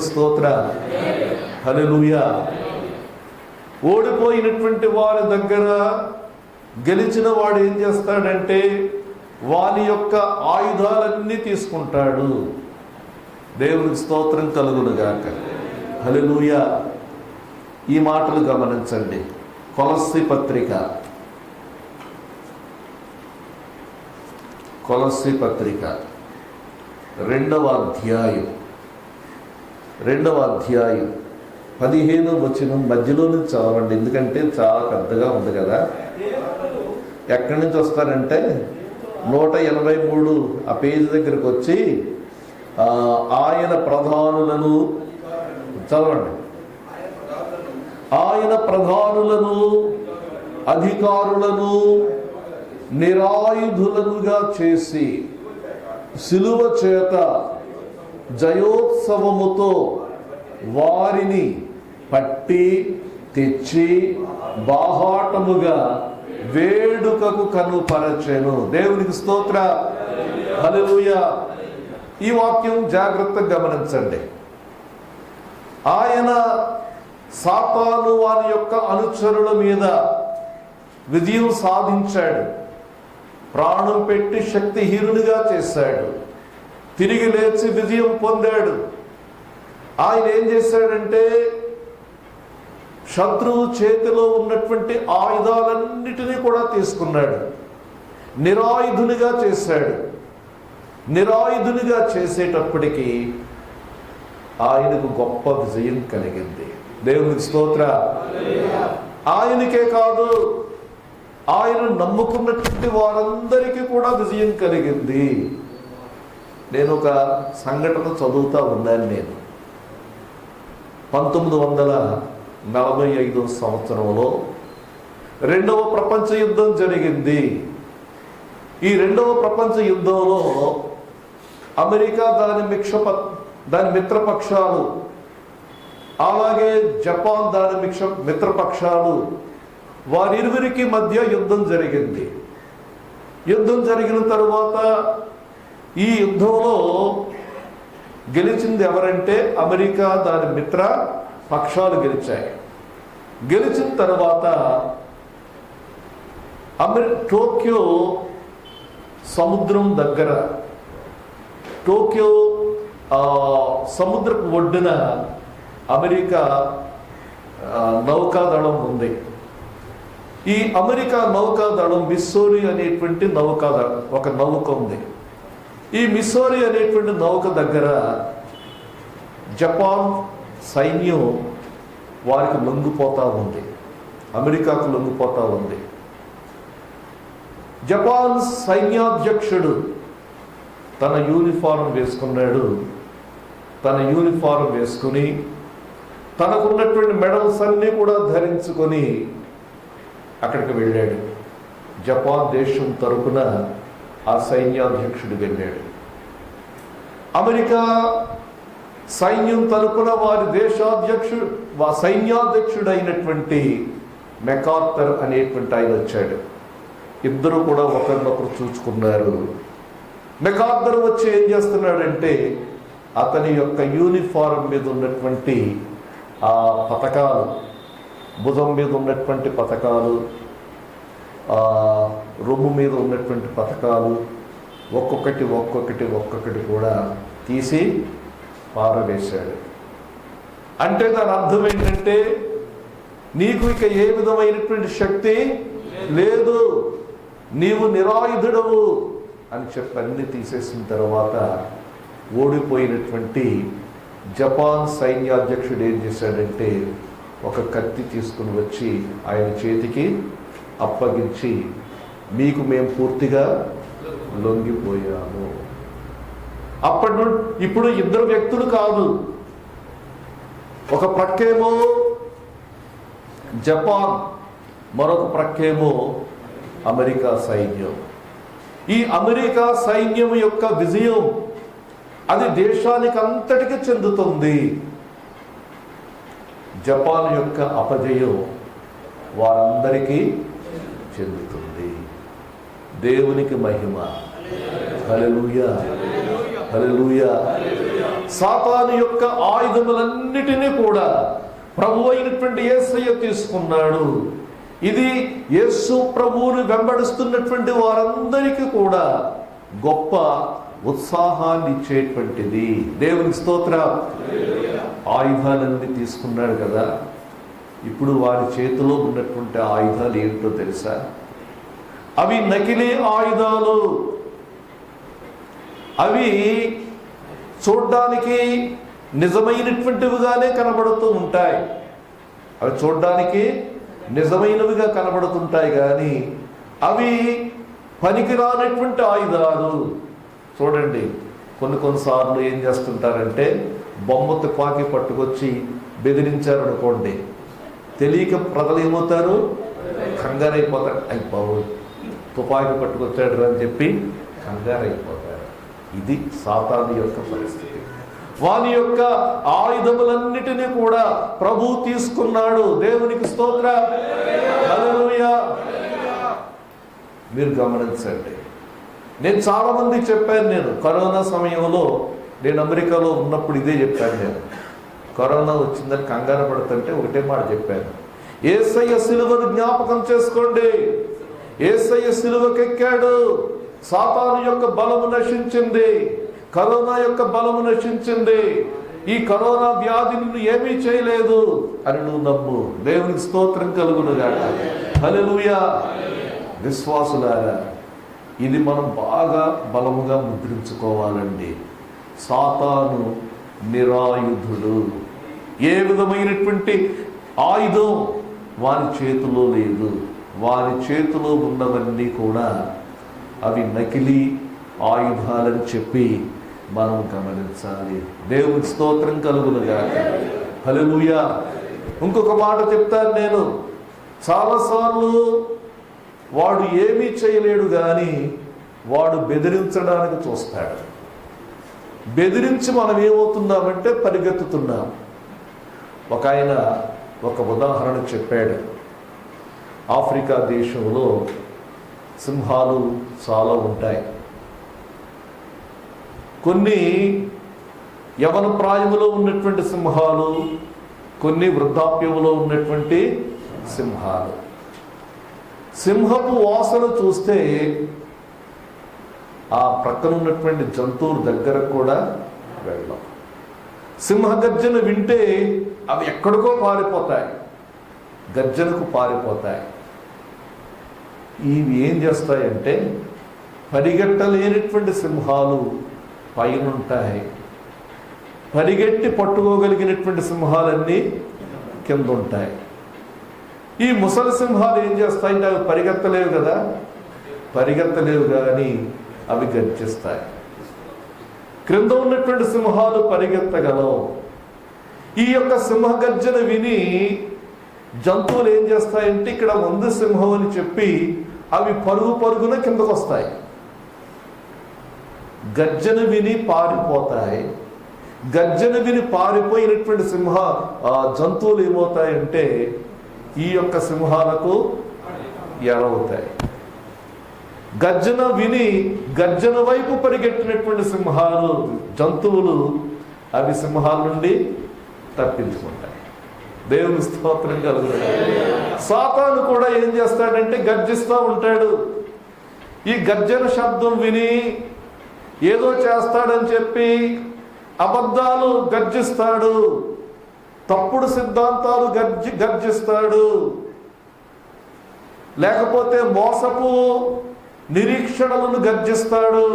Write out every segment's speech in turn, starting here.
స్తోత్ర. హల్లెలూయా. ఓడిపోయినటువంటి వారి దగ్గర గెలిచిన వాడు ఏం చేస్తాడంటే వారి యొక్క ఆయుధాలన్నీ తీసుకుంటాడు. దేవునికి స్తోత్రం కలుగునుగాక. హల్లెలూయా. ఈ మాటలు గమనించండి. కొలస్సీ పత్రిక 2వ అధ్యాయం 15వ వచనం మధ్యలో నుంచి చదవండి, ఎందుకంటే చాలా పెద్దగా ఉంది కదా. ఎక్కడి నుంచి వస్తారంటే 183 ఆ పేజీ దగ్గరకు వచ్చి ఆయన ప్రధానులను చదవండి. ఆయన ప్రధానులను అధికారులను నిరాయుధులనుగా చేసి సిలువ చేత జయోత్సవముతో వారిని పట్టి తెచ్చి బాహాటముగా వేడుకకు కనుపరచెను. దేవునికి స్తోత్ర. హల్లెలూయా. ఈ వాక్యం జాగ్రత్తగా గమనించండి. ఆయన సాతాను వారి యొక్క అనుచరుల మీద విజయం సాధించాడు. ప్రాణం పెట్టి శక్తిహీనునిగా చేశాడు. తిరిగి లేచి విజయం పొందాడు. ఆయన ఏం చేశాడంటే శత్రువు చేతిలో ఉన్నటువంటి ఆయుధాలన్నిటినీ కూడా తీసుకున్నాడు. నిరాయుధునిగా చేశాడు. నిరాయుధునిగా చేసేటప్పటికీ ఆయనకు గొప్ప విజయం కలిగింది. దేవునికి స్తోత్ర. ఆయనకే కాదు, ఆయన నమ్ముకున్నటువంటి వారందరికీ కూడా విజయం కలిగింది. నేను ఒక సంఘటన చదువుతా ఉన్నాను. నేను 1945 సంవత్సరంలో 2వ ప్రపంచ యుద్ధం జరిగింది. ఈ 2వ ప్రపంచ యుద్ధంలో అమెరికా దాని మిత్రపక్షాలు, అలాగే జపాన్ దాని మిత్రపక్షాలు, వారిరువురికి మధ్య యుద్ధం జరిగింది. యుద్ధం జరిగిన తరువాత ఈ యుద్ధంలో గెలిచింది ఎవరంటే అమెరికా దాని మిత్ర పక్షాలు గెలిచాయి. గెలిచిన తర్వాత టోక్యో సముద్రం దగ్గర, టోక్యో సముద్రపు ఒడ్డున అమెరికా నౌకాదళం ఉంది. ఈ అమెరికా నౌకాదళం మిస్సోరీ అనేటువంటి నౌకాదళం, ఒక నౌక ఉంది. ఈ మిస్సోరీ అనేటువంటి నౌక దగ్గర జపాన్ సైన్యం వారికి లొంగిపోతా ఉంది, అమెరికాకు లొంగిపోతా ఉంది. జపాన్ సైన్యాధ్యక్షుడు తన యూనిఫారం వేసుకున్నాడు. తన యూనిఫారం వేసుకుని తనకున్నటువంటి మెడల్స్ అన్నీ కూడా ధరించుకొని అక్కడికి వెళ్ళాడు. జపాన్ దేశం తరపున ఆ సైన్యాధ్యక్షుడు వెళ్ళాడు. అమెరికా సైన్యం తరపున వారి సైన్యాధ్యక్షుడైనటువంటి మెకార్థర్ అనేటువంటి ఆయన వచ్చాడు. ఇద్దరు కూడా ఒకరినొకరు చూసుకున్నారు. మెకార్థర్ వచ్చి ఏం చేస్తున్నాడంటే అతని యొక్క యూనిఫారం మీద ఉన్నటువంటి ఆ పతకాలు, భుజం మీద ఉన్నటువంటి పతకాలు, రొమ్ము మీద ఉన్నటువంటి పతకాలు ఒక్కొక్కటి కూడా తీసి పారవేశాడు. అంటే దాని అర్థం ఏంటంటే నీకు ఇక ఏ విధమైనటువంటి శక్తి లేదు, నీవు నిరాయుధుడవు అని చెప్పి అన్ని తీసేసిన తర్వాత ఓడిపోయినటువంటి జపాన్ సైన్యాధ్యక్షుడు ఏం చేశాడంటే ఒక కత్తి తీసుకుని వచ్చి ఆయన చేతికి అప్పగించి, మీకు మేము పూర్తిగా లొంగిపోయాము. అప్పటి నుండి ఇప్పుడు ఇద్దరు వ్యక్తులు కాదు, ఒక ప్రక్కేమో జపాన్, మరొక ప్రక్కేమో అమెరికా సైన్యం. ఈ అమెరికా సైన్యం యొక్క విజయం అది దేశానికి అంతటికి చెందుతుంది. జపాన్ యొక్క అపజయం వారందరికీ చెందుతుంది. దేవునికి మహిమ. హల్లెలూయా, హల్లెలూయా. సాతాను యొక్క ఆయుధములన్నిటినీ కూడా ప్రభు అయినటువంటి యేసయ్య తీసుకున్నాడు. ఇది యేసు ప్రభువుని వెంబడిస్తున్నటువంటి వారందరికీ కూడా గొప్ప ఉత్సాహాన్ని ఇచ్చేటువంటిది. దేవునికి స్తోత్రం. ఆయుధాలన్నీ తీసుకున్నాడు కదా. ఇప్పుడు వారి చేతిలో ఉన్నటువంటి ఆయుధాలు ఏంటో తెలుసా? అవి నకిలీ ఆయుధాలు. అవి చూడ్డానికి నిజమైనటువంటివిగానే కనబడుతూ ఉంటాయి. అవి చూడ్డానికి నిజమైనవిగా కనబడుతుంటాయి, కానీ అవి పనికిరానటువంటి ఆయుధాలు. చూడండి, కొన్నిసార్లు ఏం చేస్తుంటారంటే బొమ్మ తుపాకీ పట్టుకొచ్చి బెదిరించారనుకోండి, తెలియక ప్రజలు ఏమవుతారు? కంగారైపోతారు. అయిపోవు, తుపాకీ పట్టుకొచ్చాడు అని చెప్పి కంగారైపోతారు. ఇది సాతాను యొక్క పరిస్థితి. వాని యొక్క ఆయుధములన్నిటినీ కూడా ప్రభు తీసుకున్నాడు. దేవునికి స్తోత్రం. హల్లెలూయా. మీరు గమనించండి, నేను చాలా మంది చెప్పాను. నేను కరోనా సమయంలో నేను అమెరికాలో ఉన్నప్పుడు ఇదే చెప్పాను. నేను కరోనా వచ్చిందని కంగారు పడుతుంటే ఒకటే మాట చెప్పాను, యేసయ్య సిలువను జ్ఞాపకం చేసుకోండి. యేసయ్య సిలువకెక్కాడు, సాతాను యొక్క బలము నశించింది, కరోనా యొక్క బలము నశించింది, ఈ కరోనా వ్యాధి నిన్ను ఏమీ చేయలేదు అని నువ్వు నమ్ము. దేవునికి స్తోత్రం కలుగునుగాక. హల్లెలూయా. విశ్వాసులారా, ఇది మనం బాగా బలముగా ముద్రించుకోవాలండి. సాతాను నిరాయుధుడు. ఏ విధమైనటువంటి ఆయుధం వారి చేతిలో లేదు. వారి చేతిలో ఉన్నవన్నీ కూడా అవి నకిలీ ఆయుధాలని చెప్పి మనం గమనించాలి. దేవునికి స్తోత్రం కలుగునుగాక. హల్లెలూయా. ఇంకొక మాట చెప్తాను నేను. చాలాసార్లు వాడు ఏమీ చేయలేడు, కానీ వాడు బెదిరించడానికి చూస్తాడు. బెదిరించి మనం ఏమవుతున్నామంటే పరిగెత్తుతున్నాం. ఒక ఆయన ఒక ఉదాహరణ చెప్పాడు. ఆఫ్రికా దేశంలో సింహాలు చాలా ఉంటాయి. కొన్ని యవన ప్రాయములో ఉన్నటువంటి సింహాలు, కొన్ని వృద్ధాప్యంలో ఉన్నటువంటి సింహాలు. సింహపు వాసన చూస్తే ఆ ప్రక్కన ఉన్నటువంటి జంతువుల దగ్గర కూడా వెళ్ళం. సింహ గర్జన వింటే అవి ఎక్కడికో పారిపోతాయి, గర్జనకు పారిపోతాయి. ఇవి ఏం చేస్తాయంటే పరిగెట్టలేనటువంటి సింహాలు పైన ఉంటాయి, పరిగెట్టి పట్టుకోగలిగినటువంటి సింహాలన్నీ కింద ఉంటాయి. ఈ ముసలి సింహాలు ఏం చేస్తాయంటే అవి పరిగెత్తలేవు కదా, పరిగెత్తలేవు కానీ అవి గర్జిస్తాయి. క్రింద ఉన్నటువంటి సింహాలు పరిగెత్తగలవు. ఈ యొక్క సింహ గర్జన విని జంతువులు ఏం చేస్తాయంటే ఇక్కడ ఉంది సింహం అని చెప్పి అవి పరుగు పరుగున కిందకు వస్తాయి. గర్జన విని పారిపోతాయి. గర్జన విని పారిపోయినటువంటి జంతువులు ఏమవుతాయంటే ఈ యొక్క సింహాలకు ఎరవుతాయి. గర్జన విని గర్జన వైపు పరిగెట్టినటువంటి జంతువులు అవి సింహాల నుండి తప్పించుకుంటాయి. దేవుని స్తోత్రం కలుగుతాయి. సాతాను కూడా ఏం చేస్తాడంటే గర్జిస్తూ ఉంటాడు. ఈ గర్జన శబ్దం విని ఏదో చేస్తాడని చెప్పి అబద్ధాలు గర్జిస్తాడు, తప్పుడు సిద్ధాంతాలు గర్జిస్తాడు, లేకపోతే మోసపు నిరీక్షణలను గర్జిస్తాడు,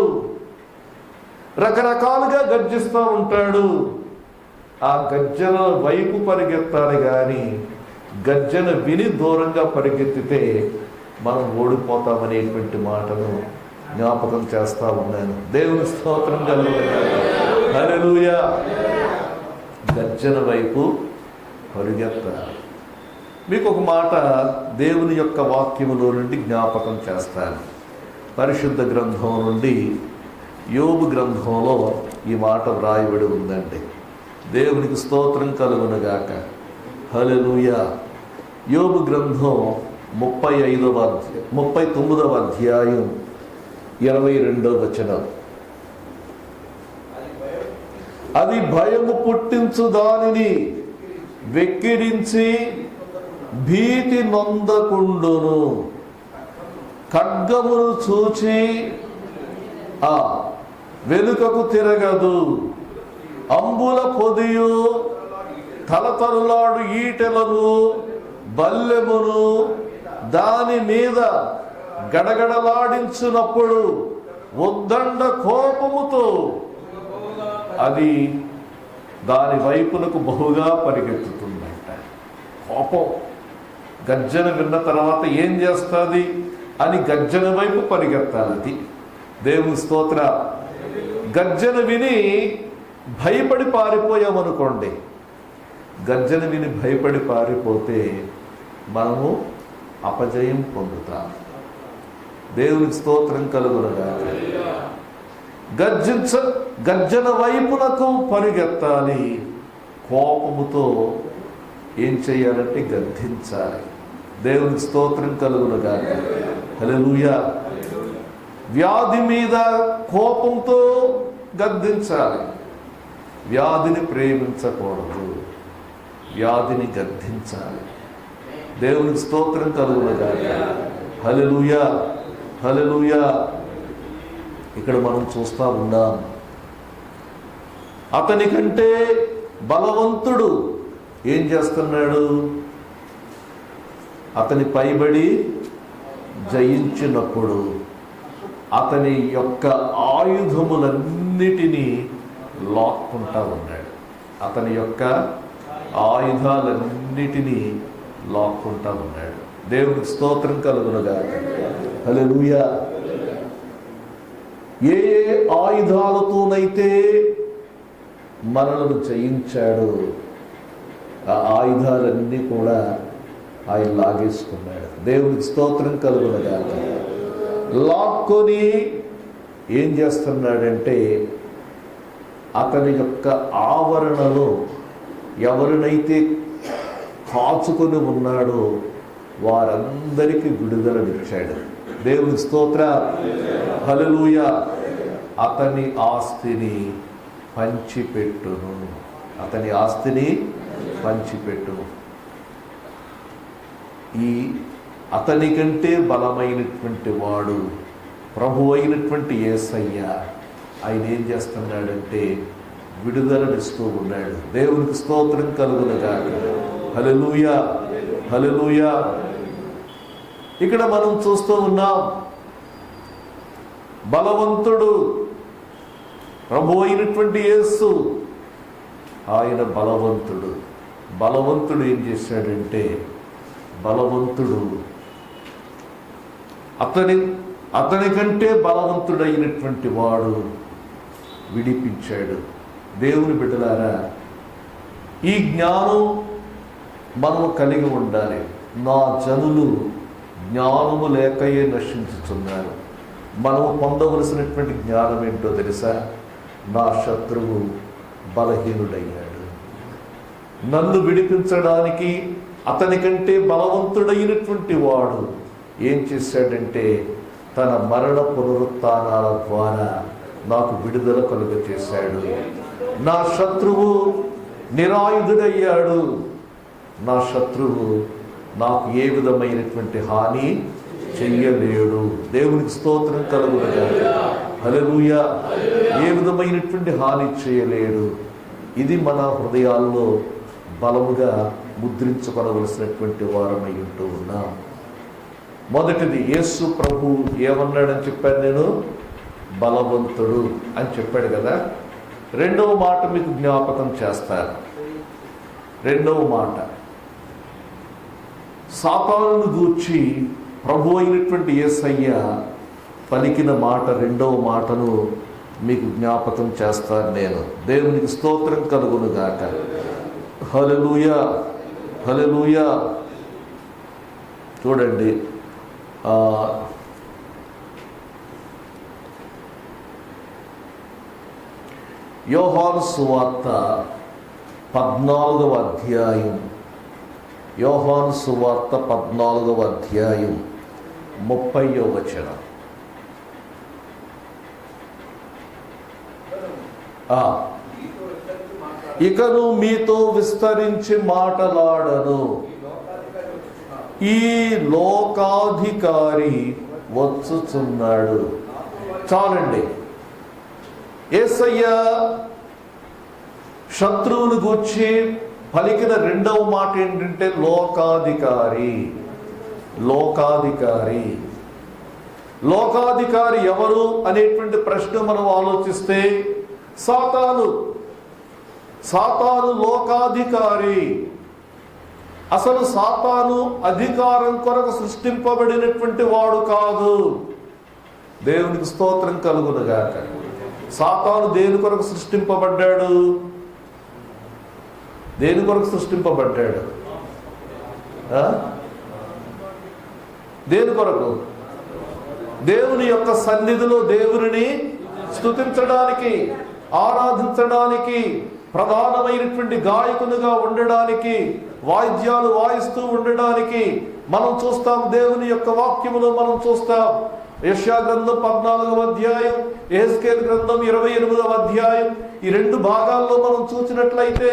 రకరకాలుగా గర్జిస్తూ ఉంటాడు. ఆ గర్జన వైపు పరిగెత్తాలి, కానీ గర్జన విని దూరంగా పరిగెత్తితే మనం ఓడిపోతామనేటువంటి మాటను జ్ఞాపకం చేస్తా ఉన్నాను. దేవుని స్తోత్రం కలుగుతాయి. హల్లెలూయా. గర్జన వైపు పరిగెత్తాలి. మీకు ఒక మాట దేవుని యొక్క వాక్యములో నుండి జ్ఞాపకం చేస్తాను. పరిశుద్ధ గ్రంథం నుండి యోబు గ్రంథంలో ఈ మాట వ్రాయబడి ఉందండి. దేవునికి స్తోత్రం కలుగునుగాక. హల్లెలూయా. యోబు గ్రంథం 39వ అధ్యాయం 22వ వచనం. అది భయము పుట్టించు దానిని వెక్కిరించి భీతి నొందకుండును. ఖడ్గమును చూచి వెనుకకు తిరగదు. అంబుల పొదియు తలతరులాడు ఈటెలను బల్లెమును దాని మీద గడగడలాడించినప్పుడు ఉద్దండ కోపముతో అది దాని వైపునకు బహుగా పరిగెత్తుతుందంట. కోపం గర్జన విన్న తర్వాత ఏం చేస్తుంది అని గర్జన వైపు పరిగెత్తాలి. అది దేవుని స్తోత్ర. గర్జన విని భయపడి పారిపోయామనుకోండి, గర్జన విని భయపడి పారిపోతే మనము అపజయం పొందుతాం. దేవునికి స్తోత్రం కలుగునగా. గర్జన వైపునకు పరిగెత్తాలి. కోపముతో ఏం చేయాలంటే గద్దించాలి. దేవునికి స్తోత్రం కలుగునగా. హల్లెలూయా. వ్యాధి మీద కోపంతో గద్దించాలి. వ్యాధిని ప్రేమించకూడదు, వ్యాధిని గద్దించాలి. దేవునికి స్తోత్రం కలుగునగా. హల్లెలూయా, హల్లెలూయా. ఇక్కడ మనం చూస్తా ఉన్నాం, అతని కంటే బలవంతుడు ఏం చేస్తున్నాడు? అతని పైబడి జయించినప్పుడు అతని యొక్క ఆయుధములన్నిటినీ లాక్కుంటా ఉన్నాడు. అతని యొక్క ఆయుధాలన్నిటినీ లాక్కుంటా ఉన్నాడు. దేవునికి స్తోత్రం కలుగునుగా. హల్లెలూయా. ఏ ఏ ఆయుధాలతోనైతే మనలను జయించాడు, ఆ ఆయుధాలన్నీ కూడా ఆయన లాగేసుకున్నాడు. దేవునికి స్తోత్రం కలుగునుగా. లాక్కొని ఏం చేస్తున్నాడంటే అతని యొక్క ఆవరణలో ఎవరినైతే కాచుకొని ఉన్నాడో వారందరికీ విడుదలనిచ్చాడు. దేవుని స్తోత్ర. హల్లెలూయా. అతని ఆస్తిని పంచిపెట్టును. అతని ఆస్తిని పంచిపెట్టు. ఈ అతని కంటే బలమైనటువంటి వాడు ప్రభు అయినటువంటి యేసయ్య ఆయన ఏం చేస్తున్నాడంటే విడుదలనిస్తూ ఉన్నాడు. దేవునికి స్తోత్రం కలుగునుగా. హల్లెలూయా, హల్లెలూయా. ఇక్కడ మనం చూస్తూ ఉన్నాం, బలవంతుడు ప్రభు అయినటువంటి యేసు ఆయన బలవంతుడు. బలవంతుడు ఏం చేశాడంటే బలవంతుడు అతని కంటే బలవంతుడైనటువంటి వాడు విడిపించాడు. దేవుని బిడ్డలారా, ఈ జ్ఞానం మనము కలిగి ఉండాలి. నా జనులు జ్ఞానము లేకయే నశించుతున్నారు. మనము పొందవలసినటువంటి జ్ఞానం ఏంటో తెలుసా? నా శత్రువు బలహీనుడయ్యాడు, నన్ను విడిపించడానికి అతని కంటే బలవంతుడైనటువంటి వాడు ఏం చేశాడంటే తన మరణ పునరుత్థానాల ద్వారా నాకు విడుదల కలుగచేశాడు. నా శత్రువు నిరాయుధుడయ్యాడు. నా శత్రువు నాకు ఏ విధమైనటువంటి హాని చెయ్యలేడు. దేవునికి స్తోత్రం కలుగునుగాక. హల్లెలూయా. ఏ విధమైనటువంటి హాని చేయలేడు. ఇది మన హృదయాల్లో బలముగా ముద్రించుకొనవలసినటువంటి వారమై ఉంటూ ఉన్నాం. మొదటిది, యేసు ప్రభు ఏమన్నాడని చెప్పాను నేను? బలవంతుడు అని చెప్పాడు కదా. రెండవ మాట మీకు జ్ఞాపకం చేస్తాను. రెండవ మాట, సాతానును గూర్చి ప్రభు అయినటువంటి యేసయ్య పలికిన మాట, రెండవ మాటను మీకు జ్ఞాపకం చేస్తాను నేను. దేవునికి స్తోత్రం కలుగునుగాక. హల్లెలూయా, హల్లెలూయా. చూడండి, యోహాను సువార్త 14వ అధ్యాయం, యోహాను సువార్త 14వ అధ్యాయం 30వ వచనం. ఇకను మీతో విస్తరించి మాటలాడను, ఈ లోకాధికారి వచ్చుచున్నాడు. చాలండి. యేసయ్య శత్రువును గూర్చి పలికిన రెండవ మాట ఏంటంటే లోకాధికారి. లోకాధికారి లోకాధికారి ఎవరు అనేటువంటి ప్రశ్న మనం ఆలోచిస్తే సాతాను. సాతాను లోకాధికారి. అసలు సాతాను అధికారం కొరకు సృష్టింపబడినటువంటి వాడు కాదు. దేవునికి స్తోత్రం కలుగునుగాక. సాతాను దేని కొరకు సృష్టింపబడ్డాడు? దేని కొరకు సృష్టింపబడ్డాడు? దేని కొరకు? దేవుని యొక్క సన్నిధిలో దేవుని స్తుతించడానికి, ఆరాధించడానికి, ప్రధానమైనటువంటి గాయకునిగా ఉండడానికి, వాయిద్యాలు వాయిస్తూ ఉండడానికి. మనం చూస్తాం, దేవుని యొక్క వాక్యములో మనం చూస్తాం. యెషయా గ్రంథం 14వ అధ్యాయం, యెహెజ్కేలు గ్రంథం 28వ అధ్యాయం, ఈ రెండు భాగాల్లో మనం చూసినట్లయితే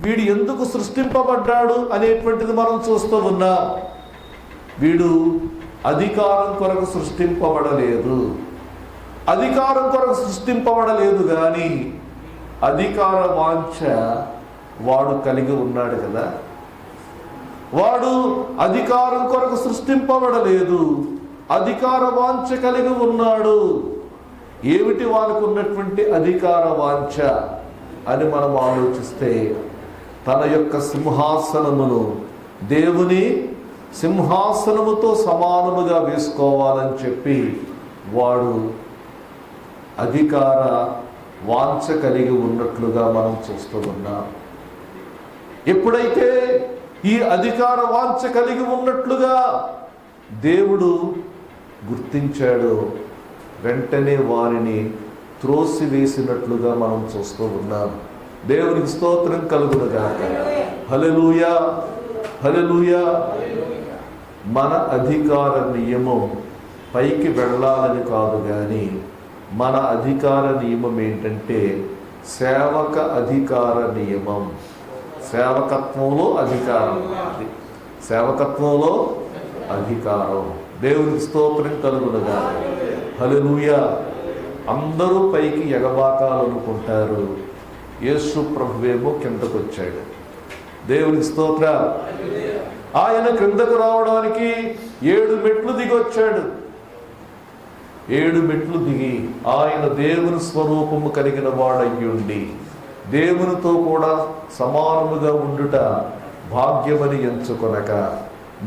వీడు ఎందుకు సృష్టింపబడ్డాడు అనేటువంటిది మనం చూస్తూ ఉన్నాం. వీడు అధికారం కొరకు సృష్టింపబడలేదు. అధికారం కొరకు సృష్టింపబడలేదు కానీ అధికార వాంఛ వాడు కలిగి ఉన్నాడు కదా. వాడు అధికారం కొరకు సృష్టింపబడలేదు, అధికార వాంఛ కలిగి ఉన్నాడు. ఏమిటి వానికి ఉన్నటువంటి అధికార వాంఛ అని మనం ఆలోచిస్తే, తన యొక్క సింహాసనమును దేవుని సింహాసనముతో సమానముగా వేసుకోవాలని చెప్పి వాడు అధికార వాంఛ కలిగి ఉన్నట్లుగా మనం చూస్తూ ఉన్నాం. ఎప్పుడైతే ఈ అధికార వాంఛ కలిగి ఉన్నట్లుగా దేవుడు గుర్తించాడో వెంటనే వారిని త్రోసివేసినట్లుగా మనం చూస్తూ ఉన్నాం. దేవునికి స్తోత్రం కలుగునుగాక. హల్లెలూయా, హల్లెలూయా. మన అధికార నియమం పైకి వెళ్ళాలని కాదు కానీ మన అధికార నియమం ఏంటంటే సేవక అధికార నియమం. సేవకత్వంలో అధికారం, సేవకత్వంలో అధికారం. దేవునికి స్తోత్రం కలుగునుగాక. హల్లెలూయా. అందరూ పైకి ఎగబాకాలనుకుంటారు, యేసు ప్రభువేమో కిందకు వచ్చాడు. దేవునికి స్తోత్రం. ఆయన క్రిందకు రావడానికి 7 మెట్లు దిగి వచ్చాడు. 7 మెట్లు దిగి ఆయన దేవుని స్వరూపము కలిగిన వాడయ్యుండి దేవునితో కూడా సమానముగా ఉండుట భాగ్యమని ఎంచుకొనక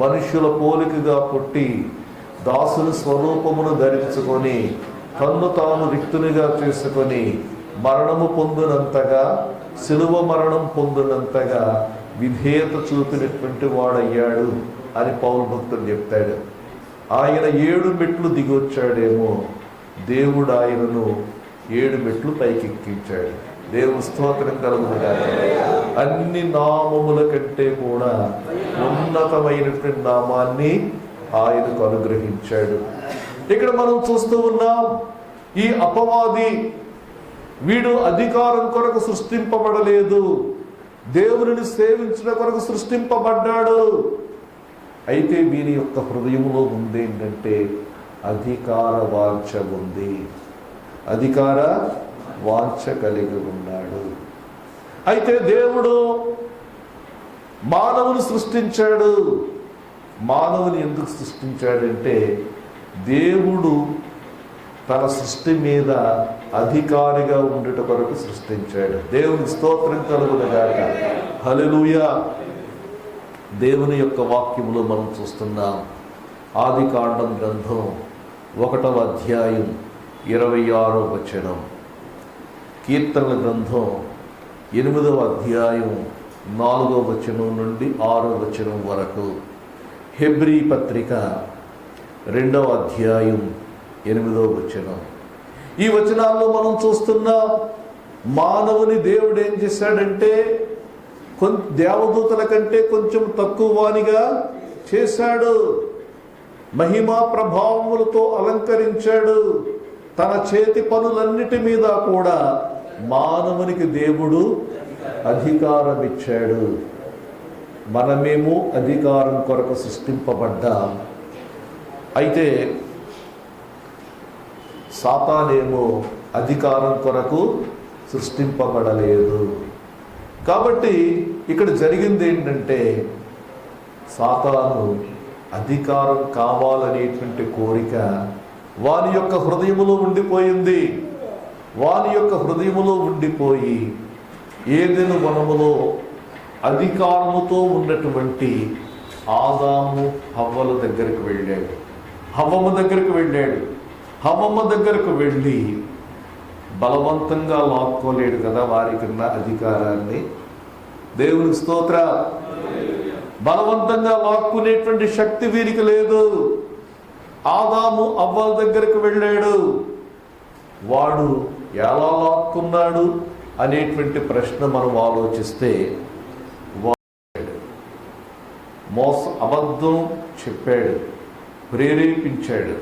మనుషుల పోలికగా పుట్టి దాసుని స్వరూపమును ధరించుకొని తన్ను తాను రిక్తునిగా చేసుకొని మరణము పొందినంతగా, శిలువ మరణం పొందినంతగా విధేయత చూపినటువంటి వాడయ్యాడు అని పౌలు భక్తుడు చెప్తాడు. ఆయన 7 మెట్లు దిగి వచ్చాడేమో, దేవుడు ఆయనను 7 మెట్లు పైకెక్కించాడు. దేవుని స్తోత్రం కలుగునుగాక. అన్ని నామముల కంటే కూడా ఉన్నతమైనటువంటి నామాన్ని ఆయనకు అనుగ్రహించాడు. ఇక్కడ మనం చూస్తూ ఉన్నాం, ఈ అపవాది వీడు అధికారం కొరకు సృష్టింపబడలేదు, దేవుని సేవించిన కొరకు సృష్టింపబడ్డాడు. అయితే వీరి యొక్క హృదయంలో ఉంది ఏంటంటే అధికార వాంఛ ఉంది, అధికార వాంఛ కలిగి ఉన్నాడు. అయితే దేవుడు మానవుని సృష్టించాడు. మానవుని ఎందుకు సృష్టించాడంటే దేవుడు తన సృష్టి మీద అధికారిగా ఉండుట కొరకు సృష్టించాడు. దేవుని స్తోత్రం కలుగునుగాక. హల్లెలూయా. దేవుని యొక్క వాక్యములో మనం చూస్తున్నాం. ఆదికాండం గ్రంథం 1వ అధ్యాయం 26వ వచనం, కీర్తనల గ్రంథం 8వ అధ్యాయం 4వ వచనం నుండి 6వ వచనం వరకు, హెబ్రీ పత్రిక 2వ అధ్యాయం 8వ వచనం. ఈ వచనాల్లో మనం చూస్తున్నాం, మానవుని దేవుడు ఏం చేశాడంటే దేవదూతల కంటే కొంచెం తక్కువ వానిగా చేశాడు, మహిమా ప్రభావములతో అలంకరించాడు. తన చేతి పనులన్నిటి మీద కూడా మానవునికి దేవుడు అధికారం ఇచ్చాడు. మనమేమో అధికారం కొరకు సృష్టింపబడ్డాం. అయితే సాతానేమో అధికారం కొరకు సృష్టింపబడలేదు. కాబట్టి ఇక్కడ జరిగింది ఏంటంటే, సాతాను అధికారం కావాలనేటువంటి కోరిక వాని యొక్క హృదయములో ఉండిపోయింది. వాని యొక్క హృదయములో ఉండిపోయి ఏదెను వనములో అధికారముతో ఉన్నటువంటి ఆదాము హవ్వల దగ్గరికి వెళ్ళాడు. హవ్వమ్మ దగ్గరకు వెళ్ళి బలవంతంగా లాక్కోలేడు కదా వారికి ఉన్న అధికారాన్ని. దేవునికి స్తోత్రం. బలవంతంగా లాక్కునేటువంటి శక్తి వీరికి లేదు. ఆదాము హవ్వల దగ్గరికి వెళ్ళాడు. వాడు ఎలా లాక్కున్నాడు అనేటువంటి ప్రశ్న మనం ఆలోచిస్తే, అబద్ధం చెప్పాడు, ప్రేరేపించాడు.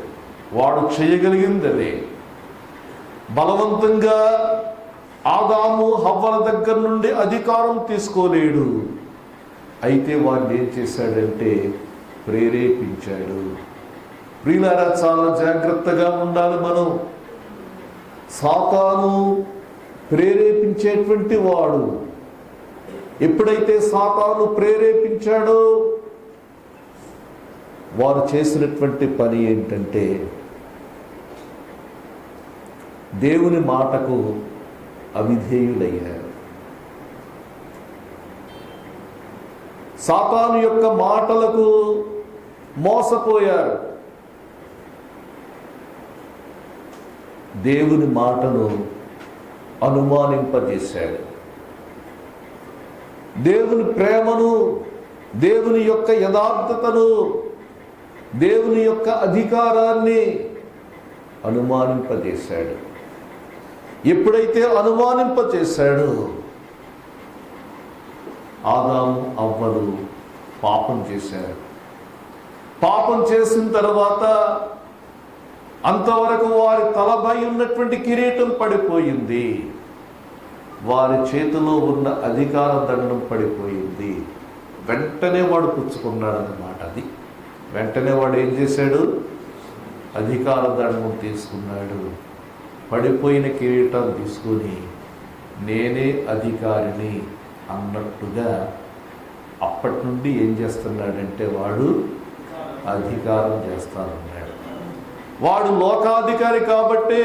వాడు చేయగలిగింది అదే. బలవంతంగా ఆదాము హవ్వల దగ్గర నుండి అధికారం తీసుకోలేడు. అయితే వాడిని ఏం చేశాడంటే ప్రేరేపించాడు. ప్రియులారా, చాలా జాగ్రత్తగా ఉండాలి మనం. సాతాను ప్రేరేపించేటువంటి వాడు. ఎప్పుడైతే సాతాను ప్రేరేపించాడో వారు చేసినటువంటి పని ఏంటంటే, దేవుని మాటకు అవిధేయులయ్యారు. సాతాను యొక్క మాటలకు మోసపోయారు. దేవుని మాటను అనుమానింపజేశాడు. దేవుని ప్రేమను, దేవుని యొక్క యథార్థతను, దేవుని యొక్క అధికారాన్ని అనుమానింపజేశాడు. ఎప్పుడైతే అనుమానింపజేశాడో ఆదాము హవ్వలు పాపం చేశారు. పాపం చేసిన తర్వాత అంతవరకు వారి తలపై ఉన్నటువంటి కిరీటం పడిపోయింది. వారి చేతిలో ఉన్న అధికార దండం పడిపోయింది. వెంటనే వాడు పుచ్చుకున్నాడు అన్నమాట. అది వెంటనే వాడు ఏం చేశాడు? అధికార దండం తీసుకున్నాడు. పడిపోయిన కిరీటం తీసుకొని నేనే అధికారిని అన్నట్టుగా అప్పటి నుండి ఏం చేస్తున్నాడంటే వాడు అధికారం చేస్తానన్నాడు. వాడు లోకాధికారి కాబట్టి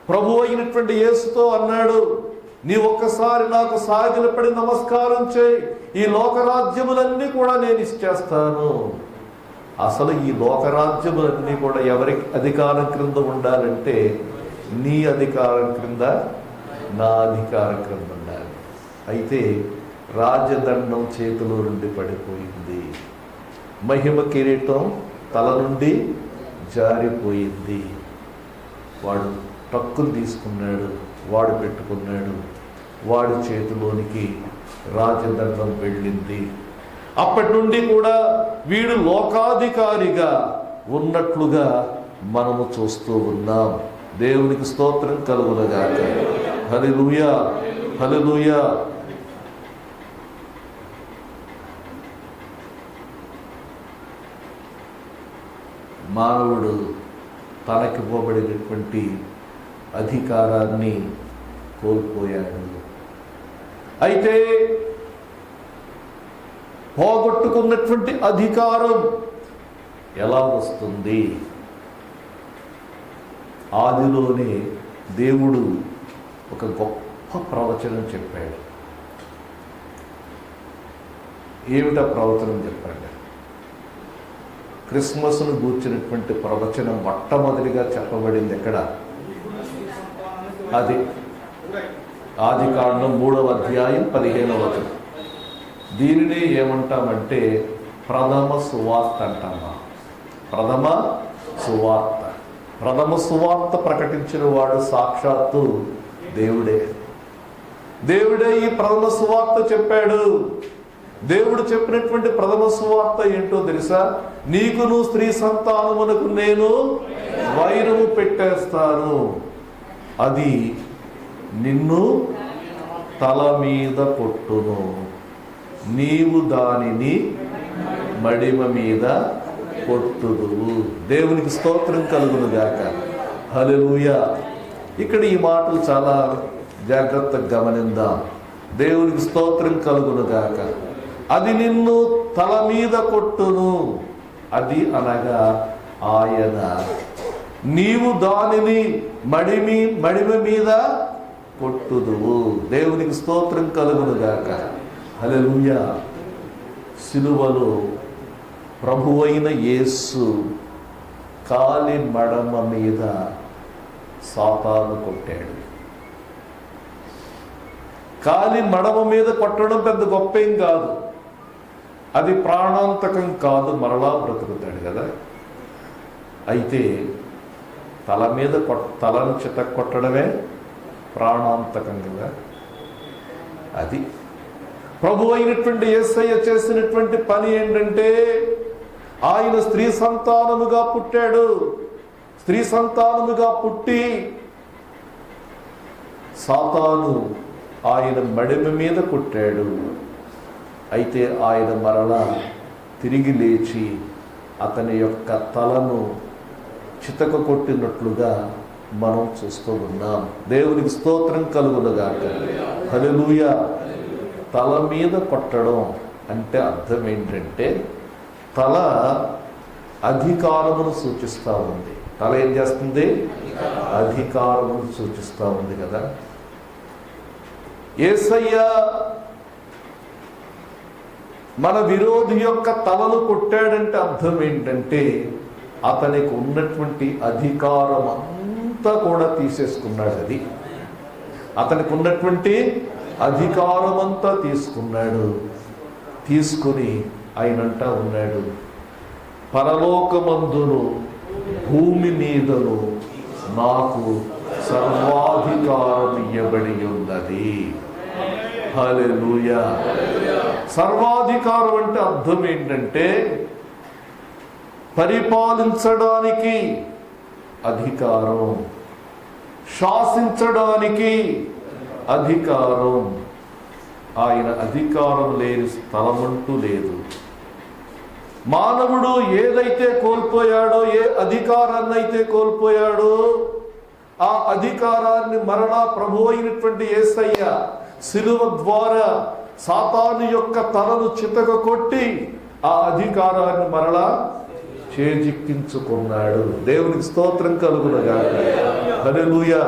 ప్రభు అయినటువంటి యేసుతో అన్నాడు, నీ ఒక్కసారి నాకు సాగిలపడి నమస్కారం చేయి, ఈ లోకరాజ్యములన్నీ కూడా నేను ఇచ్చేస్తాను. అసలు ఈ లోకరాజ్యములన్నీ కూడా ఎవరికి అధికారం క్రింద ఉండాలంటే నీ అధికారం క్రింద, నా అధికారం క్రింద ఉండాలి. అయితే రాజదండం చేతిలో నుండి పడిపోయింది. మహిమ కిరీటం తల నుండి జారిపోయింది. వాడు టక్కులు తీసుకున్నాడు, వాడు పెట్టుకున్నాడు. వాడి చేతిలోనికి రాజదండం వెళ్ళింది. అప్పటి నుండి కూడా వీడు లోకాధికారిగా ఉన్నట్లుగా మనము చూస్తూ ఉన్నాం. దేవునికి స్తోత్రం కలుగునగాక. హల్లెలూయా, హల్లెలూయా. మానవుడు తనకివ్వబడినటువంటి అధికారాన్ని కోల్పోయాడు. అయితే పోగొట్టుకున్నటువంటి అధికారం ఎలా వస్తుంది? ఆదిలోనే దేవుడు ఒక గొప్ప ప్రవచనం చెప్పాడు. ఏమిటా ప్రవచనం చెప్పాడు? క్రిస్మస్ను గూర్చినటువంటి ప్రవచనం మొట్టమొదటిగా చెప్పబడింది ఎక్కడ? అది ఆదికాండం 3వ అధ్యాయం 15వ వచనం. దీనిని ఏమంటామంటే ప్రథమ సువార్త అంటామా. ప్రథమ సువార్త. ప్రథమ సువార్త ప్రకటించిన వాడు సాక్షాత్తు దేవుడే. దేవుడే ఈ ప్రథమ సువార్త చెప్పాడు. దేవుడు చెప్పినటువంటి ప్రథమ సువార్త ఏంటో తెలుసా? నీకును స్త్రీ సంతానమునకు నేను వైరము పెట్టేస్తాను, అది నిన్ను తల మీద కొట్టును, నీవు దానిని మడిమ మీద కొట్టుదువు. దేవునికి స్తోత్రం కలుగును గాక. హల్లెలూయా. ఇక్కడ ఈ మాటలు చాలా జాగ్రత్తగా గమనిద్దాం. దేవునికి స్తోత్రం కలుగును గాక. అది నిన్ను తల మీద కొట్టును, అది అనగా ఆయన, నీవు దానిని మడిమ మీద కొట్టుదువు. దేవునికి స్తోత్రం కలుగును గాక. హల్లెలూయా. సిలువలో ప్రభువైన యేసు కాలి మడమ మీద సాతాను కొట్టాడు. కాలి మడమ మీద కొట్టడం పెద్ద గొప్పేం కాదు, అది ప్రాణాంతకం కాదు, మరలా బ్రతుకుతాడు కదా. అయితే తల మీద తలను చిత కొట్టడమే ప్రాణాంతకం కదా. అది ప్రభు అయినటువంటి యేసయ్య చేసినటువంటి పని ఏంటంటే, ఆయన స్త్రీ సంతానముగా పుట్టాడు. స్త్రీ సంతానముగా పుట్టి సాతాను ఆయన మడిమ మీద కొట్టాడు. అయితే ఆయన మరలా తిరిగి లేచి అతని యొక్క తలను చితక కొట్టినట్లుగా మనం చూస్తూ ఉన్నాం. దేవునికి స్తోత్రం కలుగునుగాక. హల్లెలూయా. తల మీద కొట్టడం అంటే అర్థం ఏంటంటే, తల అధికారమును సూచిస్తూ ఉంది. తల ఏం చేస్తుంది? అధికారమును సూచిస్తూ ఉంది కదా. యేసయ్య మన విరోధి యొక్క తలను కొట్టాడంటే అర్థం ఏంటంటే, అతనికి ఉన్నటువంటి అధికారం అంతా కూడా తీసేసుకున్నాడు. అది అతనికి ఉన్నటువంటి అధికారం అంతా తీసుకున్నాడు. తీసుకుని ఆయనంటా ఉన్నాడు, పరలోకమందును భూమి మీదను నాకు సర్వాధికారం ఇవ్వబడి ఉన్నది. హల్లెలూయా. సర్వాధికారం అంటే అర్థం ఏంటంటే, పరిపాలించడానికి అధికారం, శాసించడానికి అధికారం. ఆయన అధికారం లేని స్థలమంటూ లేదు. మానవుడు ఏదైతే కోల్పోయాడో, ఏ అధికారాన్ని అయితే కోల్పోయాడో, ఆ అధికారాన్ని మరలా ప్రభు అయినటువంటి యేసయ్య సిలువ ద్వారా సాతాను యొక్క తలను చితక కొట్టి ఆ అధికారాన్ని మరలా చేజిక్కించుకున్నాడు. దేవునికి స్తోత్రం కలుగునుగాక. హల్లెలూయా.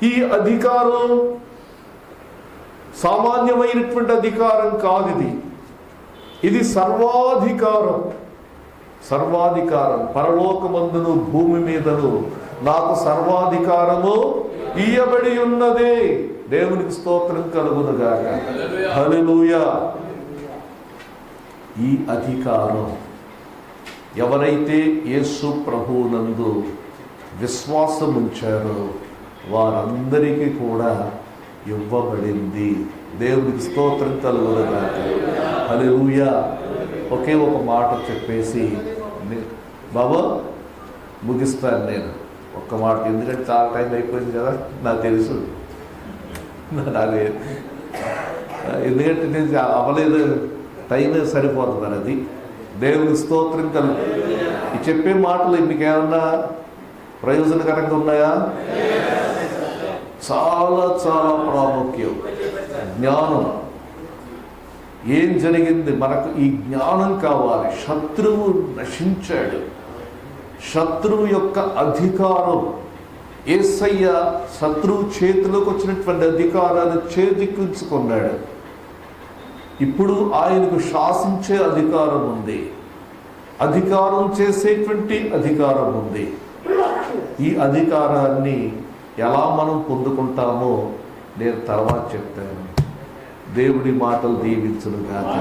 ఈ అధికారం సామాన్యమైనటువంటి అధికారం కాదు. ఇది సర్వాధికారం. సర్వాధికారం. పరలోకమందును భూమి మీదను నాకు సర్వాధికారము ఇయ్యబడి ఉన్నది. దేవునికి స్తోత్రం కలుగునుగాక. హల్లెలూయా. ఈ అధికారం ఎవరైతే యేసు ప్రభువునందు విశ్వాసం ఉంచారో వారందరికీ కూడా ఇవ్వబడింది. దేవునికి స్తోత్రం కలుగునుగాక. హల్లెలూయా. ఒకే ఒక మాట చెప్పేసి బాబా ముగిస్తాను నేను. ఒక్క మాట, ఎందుకంటే చాలా టైం అయిపోయింది కదా, నాకు తెలుసు. ఎందుకంటే నేను అవ్వలేదు, టైమే సరిపోతుంది అది. దేవునికి స్తోత్రం కలుగు. ఈ చెప్పే మాటలు మీకు ఏమన్నా ప్రయోజనకరంగా ఉన్నాయా? చాలా చాలా ప్రాముఖ్యం. జ్ఞానం. ఏం జరిగింది? మనకు ఈ జ్ఞానం కావాలి. శత్రువు నశించాడు. శత్రువు యొక్క అధికారం, యేసయ్య శత్రువు చేతిలోకి వచ్చినటువంటి అధికారాన్ని చేజిక్కించుకున్నాడు. ఇప్పుడు ఆయనకు శాసించే అధికారం ఉంది, అధికారం చేసేటువంటి అధికారం ఉంది. ఈ అధికారాన్ని ఎలా మనం పొందుకుంటామో నేను తర్వాత చెప్తాను. దేవుడి మాటలు దీవించును గాక.